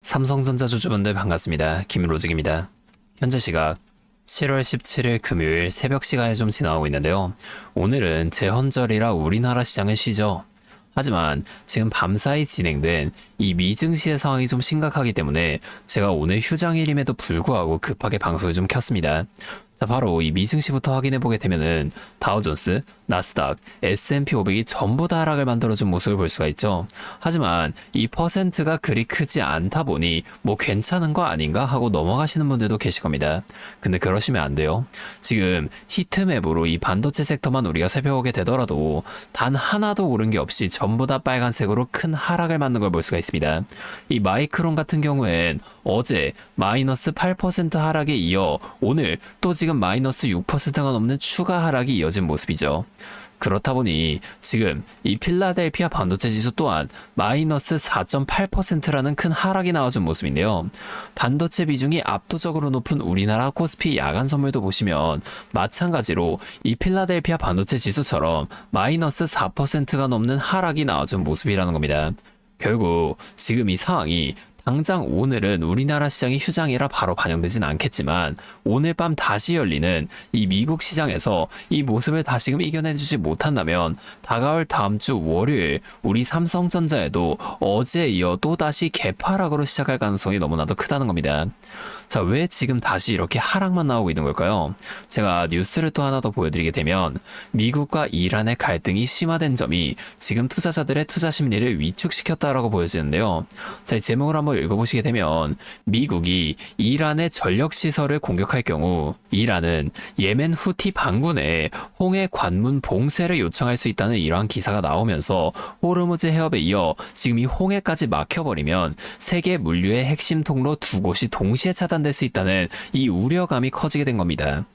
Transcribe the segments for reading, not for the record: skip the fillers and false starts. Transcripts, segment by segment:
삼성전자 주주분들 반갑습니다. 김로직입니다. 현재 시각 7월 17일 금요일 새벽 시간이 좀 지나가고 있는데요. 오늘은 제헌절이라 우리나라 시장은 쉬죠. 하지만 지금 밤사이 진행된 이 미증시의 상황이 좀 심각하기 때문에 제가 오늘 휴장일임에도 불구하고 급하게 방송을 좀 켰습니다. 자, 바로 이 미증시부터 확인해보게 되면은 다우존스, 나스닥, S&P 500이 전부 다 하락을 만들어준 모습을 볼 수가 있죠. 하지만 이 퍼센트가 그리 크지 않다 보니 뭐 괜찮은 거 아닌가 하고 넘어가시는 분들도 계실 겁니다. 근데 그러시면 안 돼요. 지금 히트맵으로 이 반도체 섹터만 우리가 살펴보게 되더라도 단 하나도 오른 게 없이 전부 다 빨간색으로 큰 하락을 만든 걸 볼 수가 있습니다. 이 마이크론 같은 경우엔 어제 마이너스 8% 하락에 이어 오늘 또 지금 마이너스 6%가 넘는 추가 하락이 이어진 모습이죠. 그렇다 보니 지금 이 필라델피아 반도체 지수 또한 마이너스 4.8%라는 큰 하락이 나와준 모습인데요. 반도체 비중이 압도적으로 높은 우리나라 코스피 야간 선물도 보시면 마찬가지로 이 필라델피아 반도체 지수처럼 마이너스 4%가 넘는 하락이 나와준 모습이라는 겁니다. 결국 지금 이 상황이 당장 오늘은 우리나라 시장이 휴장이라 바로 반영되진 않겠지만 오늘 밤 다시 열리는 이 미국 시장에서 이 모습을 다시금 이겨내주지 못한다면 다가올 다음 주 월요일 우리 삼성전자에도 어제에 이어 또다시 개파락으로 시작할 가능성이 너무나도 크다는 겁니다. 자, 왜 지금 다시 이렇게 하락만 나오고 있는 걸까요? 제가 뉴스를 또 하나 더 보여드리게 되면 미국과 이란의 갈등이 심화된 점이 지금 투자자들의 투자 심리를 위축시켰다라고 보여지는데요. 자, 이 제목을 한번 읽어보시게 되면 미국이 이란의 전력시설을 공격할 경우 이란은 예멘 후티 반군에 홍해 관문 봉쇄를 요청할 수 있다는 이러한 기사가 나오면서 호르무즈 해협에 이어 지금 이 홍해까지 막혀버리면 세계 물류의 핵심 통로 두 곳이 동시에 차단될 수 있다는 이 우려감이 커지게 된 겁니다.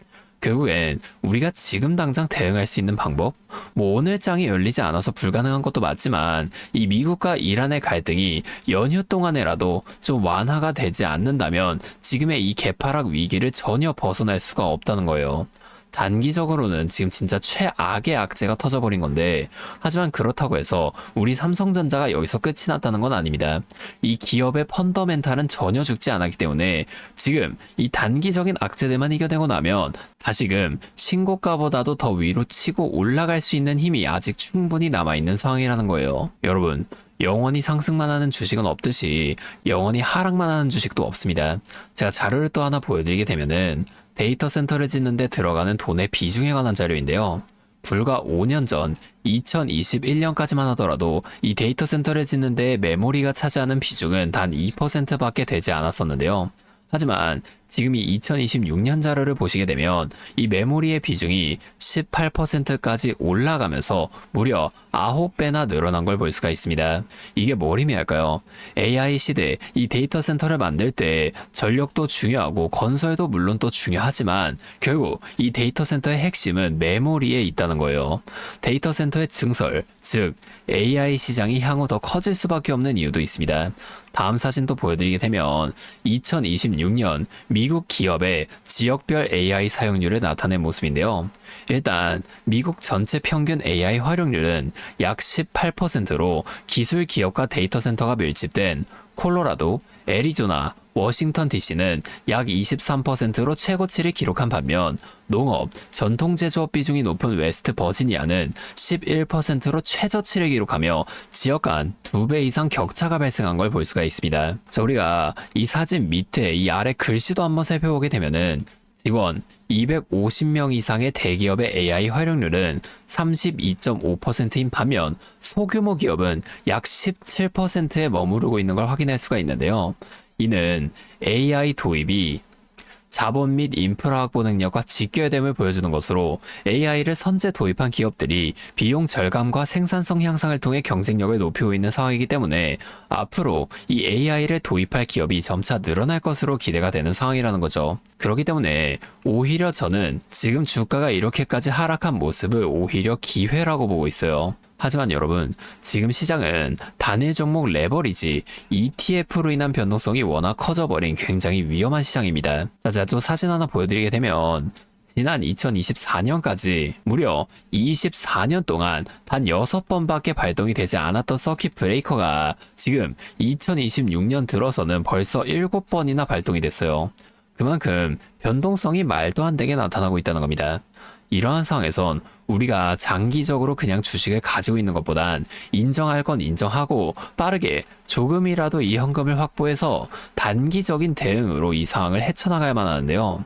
결국엔 우리가 지금 당장 대응할 수 있는 방법? 뭐 오늘 장이 열리지 않아서 불가능한 것도 맞지만 이 미국과 이란의 갈등이 연휴 동안에라도 좀 완화가 되지 않는다면 지금의 이 개파락 위기를 전혀 벗어날 수가 없다는 거예요. 단기적으로는 지금 진짜 최악의 악재가 터져버린 건데 하지만 그렇다고 해서 우리 삼성전자가 여기서 끝이 났다는 건 아닙니다. 이 기업의 펀더멘탈은 전혀 죽지 않았기 때문에 지금 이 단기적인 악재들만 이겨내고 나면 다시금 신고가보다도 더 위로 치고 올라갈 수 있는 힘이 아직 충분히 남아있는 상황이라는 거예요. 여러분, 영원히 상승만 하는 주식은 없듯이 영원히 하락만 하는 주식도 없습니다. 제가 자료를 또 하나 보여드리게 되면은 데이터 센터를 짓는 데 들어가는 돈의 비중에 관한 자료인데요. 불과 5년 전 2021년까지만 하더라도 이 데이터 센터를 짓는 데 메모리가 차지하는 비중은 단 2%밖에 되지 않았었는데요. 하지만 지금 이 2026년 자료를 보시게 되면 이 메모리의 비중이 18%까지 올라가면서 무려 9배나 늘어난 걸 볼 수가 있습니다. 이게 뭘 의미할까요? AI 시대 이 데이터 센터를 만들 때 전력도 중요하고 건설도 물론 또 중요하지만 결국 이 데이터 센터의 핵심은 메모리에 있다는 거예요. 데이터 센터의 증설, 즉 AI 시장이 향후 더 커질 수밖에 없는 이유도 있습니다. 다음 사진도 보여드리게 되면 2026년 미국 기업의 지역별 AI 사용률을 나타낸 모습인데요. 일단 미국 전체 평균 AI 활용률은 약 18%로 기술 기업과 데이터 센터가 밀집된 콜로라도, 애리조나, 워싱턴 DC는 약 23%로 최고치를 기록한 반면 농업, 전통 제조업 비중이 높은 웨스트 버지니아는 11%로 최저치를 기록하며 지역 간 2배 이상 격차가 발생한 걸 볼 수가 있습니다. 자, 우리가 이 사진 밑에 이 아래 글씨도 한번 살펴보게 되면은 직원 250명 이상의 대기업의 AI 활용률은 32.5%인 반면 소규모 기업은 약 17%에 머무르고 있는 걸 확인할 수가 있는데요. 이는 AI 도입이 자본 및 인프라 확보 능력과 직결됨을 보여주는 것으로 AI를 선제 도입한 기업들이 비용 절감과 생산성 향상을 통해 경쟁력을 높이고 있는 상황이기 때문에 앞으로 이 AI를 도입할 기업이 점차 늘어날 것으로 기대가 되는 상황이라는 거죠. 그렇기 때문에 오히려 저는 지금 주가가 이렇게까지 하락한 모습을 오히려 기회라고 보고 있어요. 하지만 여러분, 지금 시장은 단일 종목 레버리지 ETF로 인한 변동성이 워낙 커져버린 굉장히 위험한 시장입니다. 자, 제가 또 사진 하나 보여드리게 되면 지난 2024년까지 무려 24년 동안 단 6번밖에 발동이 되지 않았던 서킷 브레이커가 지금 2026년 들어서는 벌써 7번이나 발동이 됐어요. 그만큼 변동성이 말도 안 되게 나타나고 있다는 겁니다. 이러한 상황에선 우리가 장기적으로 그냥 주식을 가지고 있는 것보단 인정할 건 인정하고 빠르게 조금이라도 이 현금을 확보해서 단기적인 대응으로 이 상황을 헤쳐나가야만 하는데요.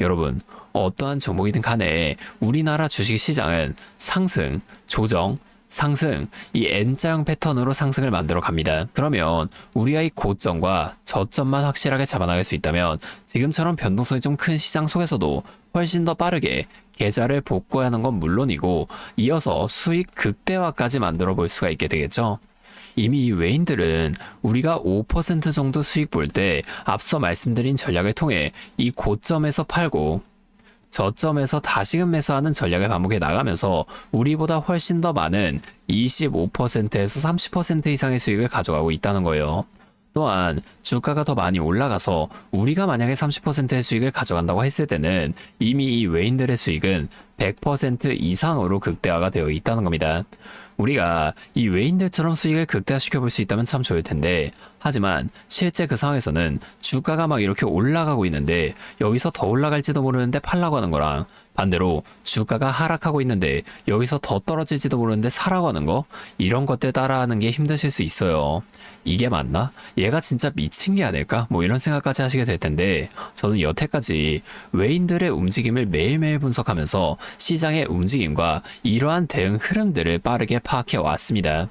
여러분, 어떠한 종목이든 간에 우리나라 주식시장은 상승, 조정, 상승, 이 N자형 패턴으로 상승을 만들어 갑니다. 그러면 우리가 이 고점과 저점만 확실하게 잡아나갈 수 있다면 지금처럼 변동성이 좀 큰 시장 속에서도 훨씬 더 빠르게 계좌를 복구하는 건 물론이고 이어서 수익 극대화까지 만들어 볼 수가 있게 되겠죠. 이미 이 외인들은 우리가 5% 정도 수익 볼 때 앞서 말씀드린 전략을 통해 이 고점에서 팔고 저점에서 다시금 매수하는 전략을 반복해 나가면서 우리보다 훨씬 더 많은 25%에서 30% 이상의 수익을 가져가고 있다는 거예요. 또한 주가가 더 많이 올라가서 우리가 만약에 30%의 수익을 가져간다고 했을 때는 이미 이 외인들의 수익은 100% 이상으로 극대화가 되어 있다는 겁니다. 우리가 이 외인들처럼 수익을 극대화시켜 볼 수 있다면 참 좋을 텐데, 하지만 실제 그 상황에서는 주가가 막 이렇게 올라가고 있는데 여기서 더 올라갈지도 모르는데 팔라고 하는 거랑 반대로 주가가 하락하고 있는데 여기서 더 떨어질지도 모르는데 사라고 하는 거, 이런 것들 따라하는 게 힘드실 수 있어요. 이게 맞나? 얘가 진짜 미친 게 아닐까? 뭐 이런 생각까지 하시게 될 텐데, 저는 여태까지 외인들의 움직임을 매일매일 분석하면서 시장의 움직임과 이러한 대응 흐름들을 빠르게 파악해 왔습니다.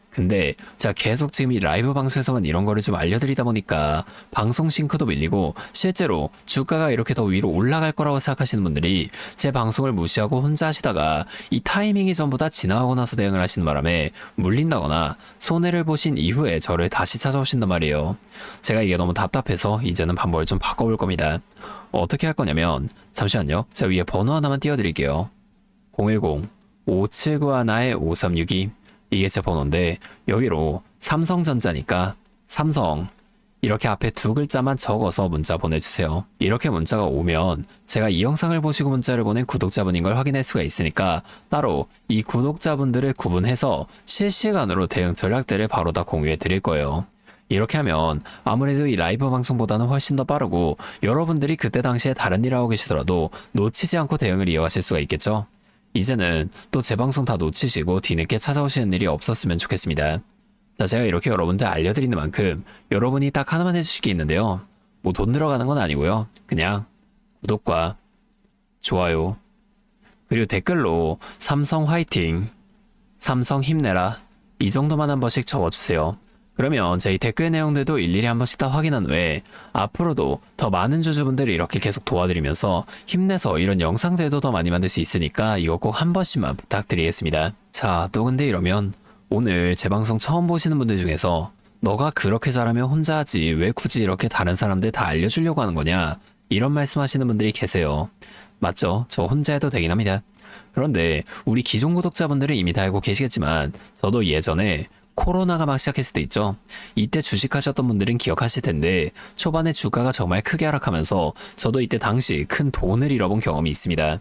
근데 제가 계속 지금 이 라이브 방송에서만 이런 거를 좀 알려드리다 보니까 방송 싱크도 밀리고 실제로 주가가 이렇게 더 위로 올라갈 거라고 생각하시는 분들이 제 방송을 무시하고 혼자 하시다가 이 타이밍이 전부 다 지나가고 나서 대응을 하시는 바람에 물린다거나 손해를 보신 이후에 저를 다시 찾아오신단 말이에요. 제가 이게 너무 답답해서 이제는 방법을 좀 바꿔볼 겁니다. 어떻게 할 거냐면, 잠시만요. 제가 위에 번호 하나만 띄워드릴게요. 010-5791-5362. 이게 제 번호인데 여기로 삼성전자니까 삼성 이렇게 앞에 두 글자만 적어서 문자 보내주세요. 이렇게 문자가 오면 제가 이 영상을 보시고 문자를 보낸 구독자분인 걸 확인할 수가 있으니까 따로 이 구독자분들을 구분해서 실시간으로 대응 전략들을 바로 다 공유해 드릴 거예요. 이렇게 하면 아무래도 이 라이브 방송보다는 훨씬 더 빠르고 여러분들이 그때 당시에 다른 일 하고 계시더라도 놓치지 않고 대응을 이어가실 수가 있겠죠. 이제는 또 제 방송 다 놓치시고 뒤늦게 찾아오시는 일이 없었으면 좋겠습니다. 자, 제가 이렇게 여러분들 알려드리는 만큼 여러분이 딱 하나만 해주실 게 있는데요. 뭐 돈 들어가는 건 아니고요. 그냥 구독과 좋아요, 그리고 댓글로 삼성 화이팅, 삼성 힘내라, 이 정도만 한 번씩 적어주세요. 그러면 제 이 댓글 내용들도 일일이 한 번씩 다 확인한 후에 앞으로도 더 많은 주주분들을 이렇게 계속 도와드리면서 힘내서 이런 영상들도 더 많이 만들 수 있으니까 이거 꼭 한 번씩만 부탁드리겠습니다. 자, 또 근데 이러면 오늘 제 방송 처음 보시는 분들 중에서 너가 그렇게 잘하면 혼자 하지 왜 굳이 이렇게 다른 사람들 다 알려주려고 하는 거냐, 이런 말씀하시는 분들이 계세요. 맞죠? 저 혼자 해도 되긴 합니다. 그런데 우리 기존 구독자분들은 이미 다 알고 계시겠지만 저도 예전에 코로나가 막 시작했을 때 있죠. 이때 주식하셨던 분들은 기억하실 텐데 초반에 주가가 정말 크게 하락하면서 저도 이때 당시 큰 돈을 잃어본 경험이 있습니다.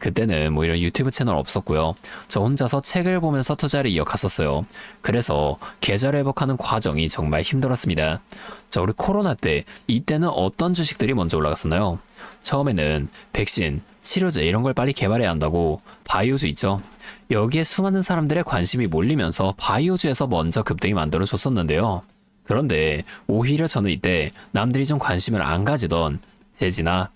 그때는 뭐 이런 유튜브 채널 없었고요. 저 혼자서 책을 보면서 투자를 이어갔었어요. 그래서 계좌를 회복하는 과정이 정말 힘들었습니다. 자, 우리 코로나 때 이때는 어떤 주식들이 먼저 올라갔었나요? 처음에는 백신, 치료제 이런 걸 빨리 개발해야 한다고 바이오주 있죠. 여기에 수많은 사람들의 관심이 몰리면서 바이오주에서 먼저 급등이 만들어졌었는데요. 그런데 오히려 저는 이때 남들이 좀 관심을 안 가지던 제지나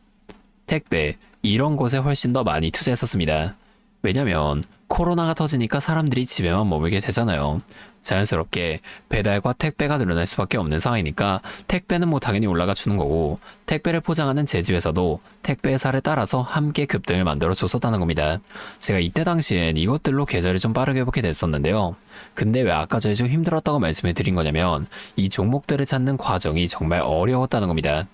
택배 이런 곳에 훨씬 더 많이 투자했었습니다. 왜냐면 코로나가 터지니까 사람들이 집에만 머물게 되잖아요. 자연스럽게 배달과 택배가 늘어날 수밖에 없는 상황이니까 택배는 뭐 당연히 올라가 주는 거고, 택배를 포장하는 제지회사도 택배 회사를 따라서 함께 급등을 만들어 줬었다는 겁니다. 제가 이때 당시엔 이것들로 계좌를 좀 빠르게 회복해 냈었는데요. 근데 왜 아까 전에 좀 힘들었다고 말씀을 드린 거냐면 이 종목들을 찾는 과정이 정말 어려웠다는 겁니다.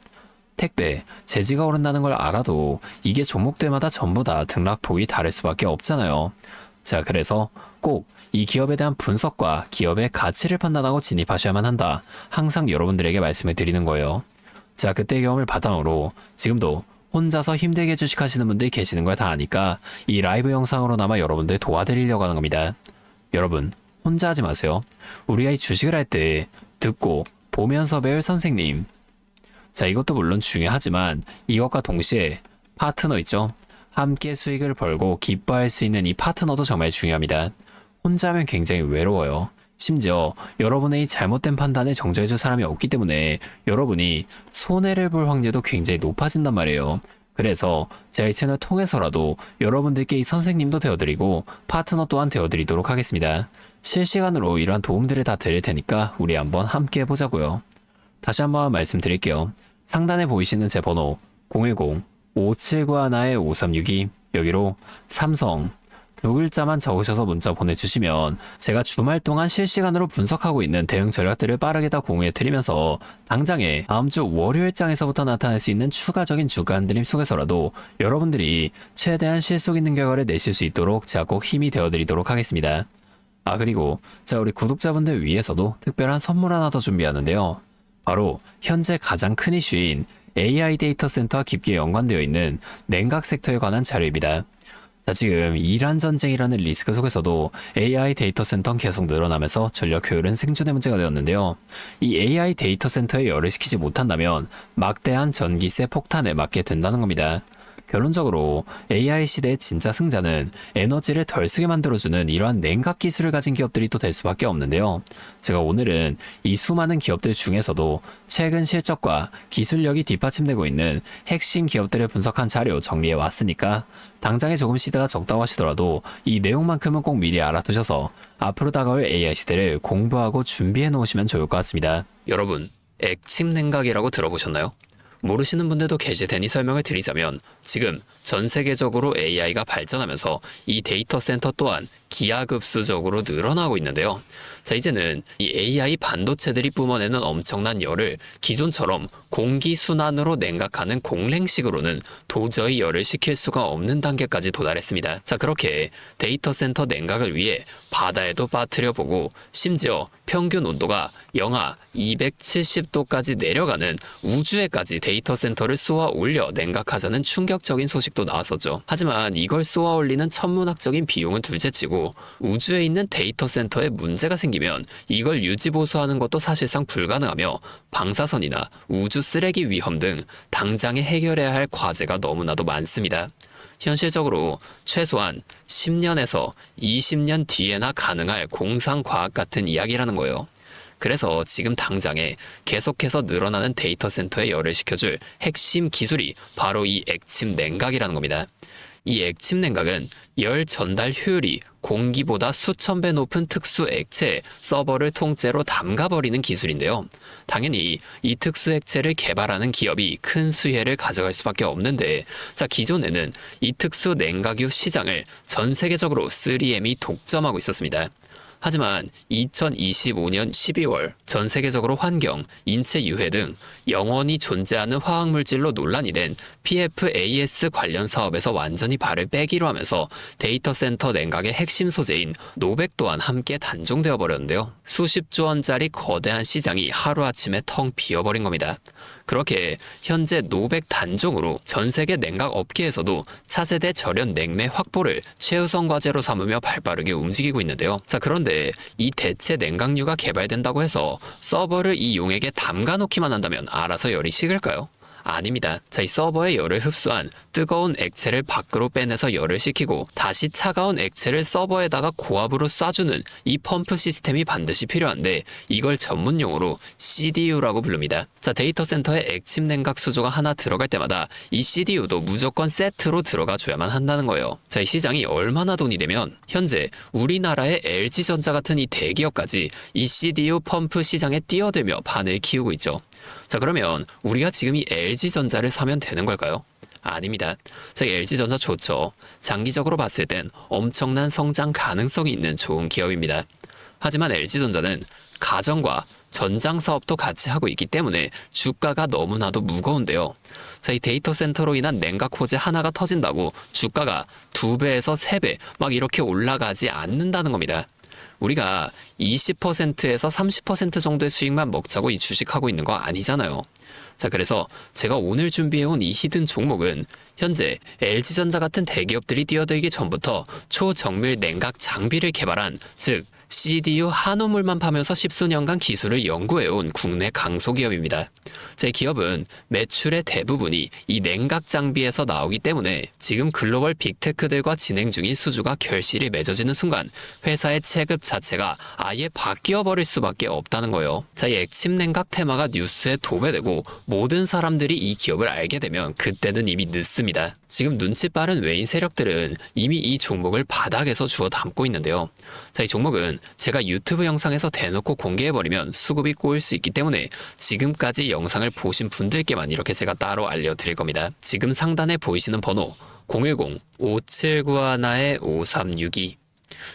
택배, 제지가 오른다는 걸 알아도 이게 종목들마다 전부 다 등락폭이 다를 수밖에 없잖아요. 자, 그래서 꼭 이 기업에 대한 분석과 기업의 가치를 판단하고 진입하셔야만 한다. 항상 여러분들에게 말씀을 드리는 거예요. 자, 그때의 경험을 바탕으로 지금도 혼자서 힘들게 주식하시는 분들이 계시는 걸 다 아니까 이 라이브 영상으로나마 여러분들 도와드리려고 하는 겁니다. 여러분, 혼자 하지 마세요. 우리가 이 주식을 할 때 듣고 보면서 배울 선생님. 자, 이것도 물론 중요하지만 이것과 동시에 파트너 있죠? 함께 수익을 벌고 기뻐할 수 있는 이 파트너도 정말 중요합니다. 혼자 하면 굉장히 외로워요. 심지어 여러분의 이 잘못된 판단에 정정해줄 사람이 없기 때문에 여러분이 손해를 볼 확률도 굉장히 높아진단 말이에요. 그래서 제가 이 채널 통해서라도 여러분들께 이 선생님도 되어드리고 파트너 또한 되어드리도록 하겠습니다. 실시간으로 이러한 도움들을 다 드릴 테니까 우리 한번 함께 해보자고요. 다시 한번 말씀드릴게요. 상단에 보이시는 제 번호 010-5791-5362 여기로 삼성 두 글자만 적으셔서 문자 보내주시면 제가 주말 동안 실시간으로 분석하고 있는 대응 전략들을 빠르게 다 공유해드리면서 당장에 다음 주 월요일장에서부터 나타날 수 있는 추가적인 주가 흔들림 속에서라도 여러분들이 최대한 실속 있는 결과를 내실 수 있도록 제가 꼭 힘이 되어드리도록 하겠습니다. 아, 그리고 자, 우리 구독자분들 위해서도 특별한 선물 하나 더 준비하는데요. 바로 현재 가장 큰 이슈인 AI 데이터 센터와 깊게 연관되어 있는 냉각 섹터에 관한 자료입니다. 자, 지금 이란 전쟁이라는 리스크 속에서도 AI 데이터 센터는 계속 늘어나면서 전력 효율은 생존의 문제가 되었는데요. 이 AI 데이터 센터에 열을 식히지 못한다면 막대한 전기세 폭탄에 맞게 된다는 겁니다. 결론적으로 AI 시대의 진짜 승자는 에너지를 덜 쓰게 만들어주는 이러한 냉각 기술을 가진 기업들이 또 될 수밖에 없는데요. 제가 오늘은 이 수많은 기업들 중에서도 최근 실적과 기술력이 뒷받침되고 있는 핵심 기업들을 분석한 자료 정리해 왔으니까 당장에 조금 시대가 적다고 하시더라도 이 내용만큼은 꼭 미리 알아두셔서 앞으로 다가올 AI 시대를 공부하고 준비해 놓으시면 좋을 것 같습니다. 여러분, 액침 냉각이라고 들어보셨나요? 모르시는 분들도 계실 테니 설명을 드리자면 지금 전 세계적으로 AI가 발전하면서 이 데이터 센터 또한 기하급수적으로 늘어나고 있는데요. 자, 이제는 이 AI 반도체들이 뿜어내는 엄청난 열을 기존처럼 공기순환으로 냉각하는 공랭식으로는 도저히 열을 식힐 수가 없는 단계까지 도달했습니다. 자, 그렇게 데이터 센터 냉각을 위해 바다에도 빠뜨려보고 심지어 평균 온도가 영하 270도까지 내려가는 우주에까지 데이터 센터를 쏘아 올려 냉각하자는 충격적인 소식도 나왔었죠. 하지만 이걸 쏘아 올리는 천문학적인 비용은 둘째치고 우주에 있는 데이터 센터에 문제가 생기면 이걸 유지보수하는 것도 사실상 불가능하며 방사선이나 우주 쓰레기 위험 등 당장에 해결해야 할 과제가 너무나도 많습니다. 현실적으로 최소한 10년에서 20년 뒤에나 가능할 공상과학 같은 이야기라는 거예요. 그래서 지금 당장에 계속해서 늘어나는 데이터 센터에 열을 식혀줄 핵심 기술이 바로 이 액침 냉각이라는 겁니다. 이 액침 냉각은 열 전달 효율이 공기보다 수천 배 높은 특수 액체에 서버를 통째로 담가버리는 기술인데요. 당연히 이 특수 액체를 개발하는 기업이 큰 수혜를 가져갈 수밖에 없는데, 자, 기존에는 이 특수 냉각유 시장을 전 세계적으로 3M이 독점하고 있었습니다. 하지만 2025년 12월 전 세계적으로 환경, 인체 유해 등 영원히 존재하는 화학물질로 논란이 된 PFAS 관련 사업에서 완전히 발을 빼기로 하면서 데이터 센터 냉각의 핵심 소재인 노백 또한 함께 단종되어 버렸는데요. 수십조 원짜리 거대한 시장이 하루아침에 텅 비어버린 겁니다. 그렇게 현재 노백 단종으로 전 세계 냉각 업계에서도 차세대 절연 냉매 확보를 최우선 과제로 삼으며 발빠르게 움직이고 있는데요. 자, 그런데 이 대체 냉각유가 개발된다고 해서 서버를 이 용액에 담가 놓기만 한다면 알아서 열이 식을까요? 아닙니다. 자, 이 서버의 열을 흡수한 뜨거운 액체를 밖으로 빼내서 열을 식히고 다시 차가운 액체를 서버에다가 고압으로 쏴주는 이 펌프 시스템이 반드시 필요한데 이걸 전문용어로 CDU라고 부릅니다. 자, 데이터 센터에 액침 냉각 수조가 하나 들어갈 때마다 이 CDU도 무조건 세트로 들어가 줘야만 한다는 거예요. 자, 이 시장이 얼마나 돈이 되면 현재 우리나라의 LG전자 같은 이 대기업까지 이 CDU 펌프 시장에 뛰어들며 판을 키우고 있죠. 자, 그러면 우리가 지금 이 LG전자를 사면 되는 걸까요? 아닙니다. 자, LG전자 좋죠. 장기적으로 봤을 땐 엄청난 성장 가능성이 있는 좋은 기업입니다. 하지만 LG전자는 가전과 전장 사업도 같이 하고 있기 때문에 주가가 너무나도 무거운데요. 자, 이 데이터 센터로 인한 냉각 호재 하나가 터진다고 주가가 2배에서 3배 막 이렇게 올라가지 않는다는 겁니다. 우리가 20%에서 30% 정도의 수익만 먹자고 이 주식하고 있는 거 아니잖아요. 자, 그래서 제가 오늘 준비해온 이 히든 종목은 현재 LG전자 같은 대기업들이 뛰어들기 전부터 초정밀 냉각 장비를 개발한, 즉 CDU 한우물만 파면서 십수년간 기술을 연구해온 국내 강소기업입니다. 제 기업은 매출의 대부분이 이 냉각 장비에서 나오기 때문에 지금 글로벌 빅테크들과 진행 중인 수주가 결실이 맺어지는 순간 회사의 체급 자체가 아예 바뀌어 버릴 수밖에 없다는 거예요. 자, 이 액침 냉각 테마가 뉴스에 도배되고 모든 사람들이 이 기업을 알게 되면 그때는 이미 늦습니다. 지금 눈치 빠른 외인 세력들은 이미 이 종목을 바닥에서 주워 담고 있는데요. 자, 이 종목은 제가 유튜브 영상에서 대놓고 공개해버리면 수급이 꼬일 수 있기 때문에 지금까지 영상을 보신 분들께만 이렇게 제가 따로 알려드릴 겁니다. 지금 상단에 보이시는 번호 010-5791-5362,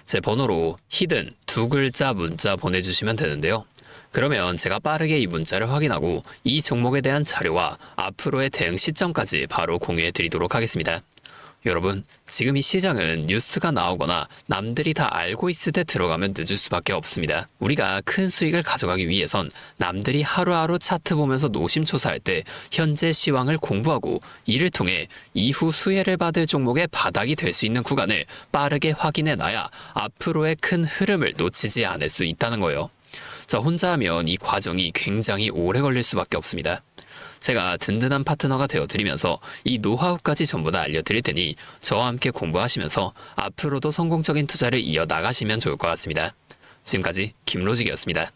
제 번호로 히든 두 글자 문자 보내주시면 되는데요. 그러면 제가 빠르게 이 문자를 확인하고 이 종목에 대한 자료와 앞으로의 대응 시점까지 바로 공유해 드리도록 하겠습니다. 여러분, 지금 이 시장은 뉴스가 나오거나 남들이 다 알고 있을 때 들어가면 늦을 수밖에 없습니다. 우리가 큰 수익을 가져가기 위해선 남들이 하루하루 차트 보면서 노심초사할 때 현재 시황을 공부하고 이를 통해 이후 수혜를 받을 종목의 바닥이 될 수 있는 구간을 빠르게 확인해 놔야 앞으로의 큰 흐름을 놓치지 않을 수 있다는 거예요. 자, 혼자 하면 이 과정이 굉장히 오래 걸릴 수밖에 없습니다. 제가 든든한 파트너가 되어드리면서 이 노하우까지 전부 다 알려드릴 테니 저와 함께 공부하시면서 앞으로도 성공적인 투자를 이어나가시면 좋을 것 같습니다. 지금까지 김로직이었습니다.